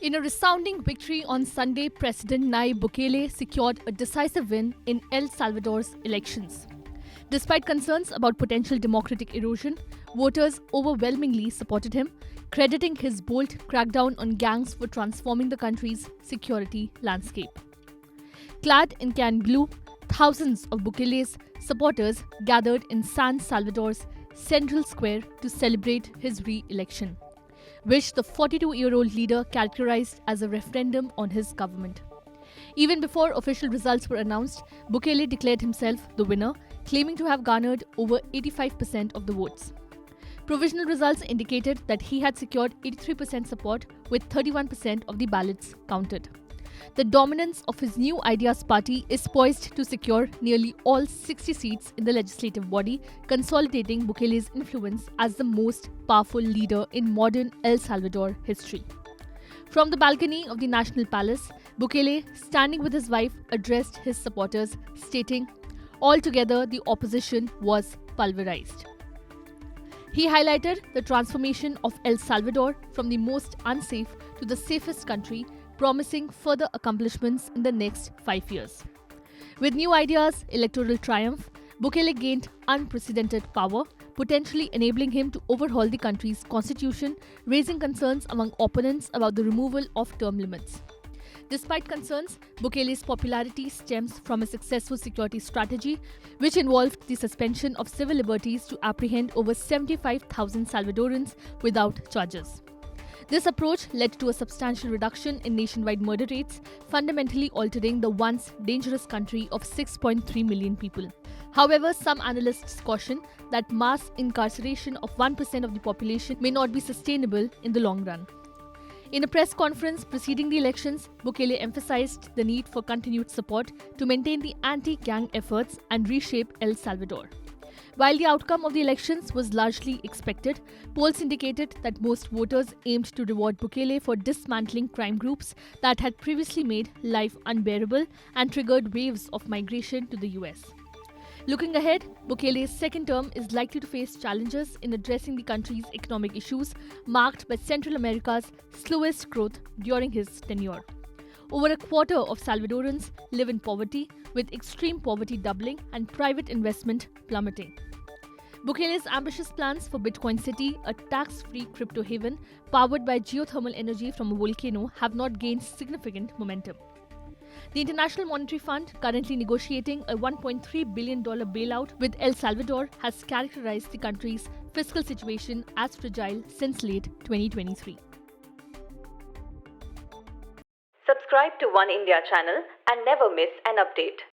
In a resounding victory on Sunday, President Nayib Bukele secured a decisive win in El Salvador's elections. Despite concerns about potential democratic erosion, voters overwhelmingly supported him, crediting his bold crackdown on gangs for transforming the country's security landscape. Clad in cyan blue, thousands of Bukele's supporters gathered in San Salvador's central square to celebrate his re-election, which the 42-year-old leader characterized as a referendum on his government. Even before official results were announced, Bukele declared himself the winner, claiming to have garnered over 85% of the votes. Provisional results indicated that he had secured 83% support, with 31% of the ballots counted. The dominance of his New Ideas party is poised to secure nearly all 60 seats in the legislative body, consolidating Bukele's influence as the most powerful leader in modern El Salvador history. From the balcony of the National Palace, Bukele, standing with his wife, addressed his supporters, stating, "Altogether, the opposition was pulverized." He highlighted the transformation of El Salvador from the most unsafe to the safest country, promising further accomplishments in the next 5 years. With New Ideas' electoral triumph, Bukele gained unprecedented power, potentially enabling him to overhaul the country's constitution, raising concerns among opponents about the removal of term limits. Despite concerns, Bukele's popularity stems from a successful security strategy, which involved the suspension of civil liberties to apprehend over 75,000 Salvadorans without charges. This approach led to a substantial reduction in nationwide murder rates, fundamentally altering the once dangerous country of 6.3 million people. However, some analysts caution that mass incarceration of 1% of the population may not be sustainable in the long run. In a press conference preceding the elections, Bukele emphasized the need for continued support to maintain the anti-gang efforts and reshape El Salvador. While the outcome of the elections was largely expected, polls indicated that most voters aimed to reward Bukele for dismantling crime groups that had previously made life unbearable and triggered waves of migration to the US. Looking ahead, Bukele's second term is likely to face challenges in addressing the country's economic issues, marked by Central America's slowest growth during his tenure. Over a quarter of Salvadorans live in poverty, with extreme poverty doubling and private investment plummeting. Bukele's ambitious plans for Bitcoin City, a tax-free crypto haven powered by geothermal energy from a volcano, have not gained significant momentum. The International Monetary Fund, currently negotiating a $1.3 billion bailout with El Salvador, has characterized the country's fiscal situation as fragile since late 2023. Subscribe to Oneindia channel and never miss an update.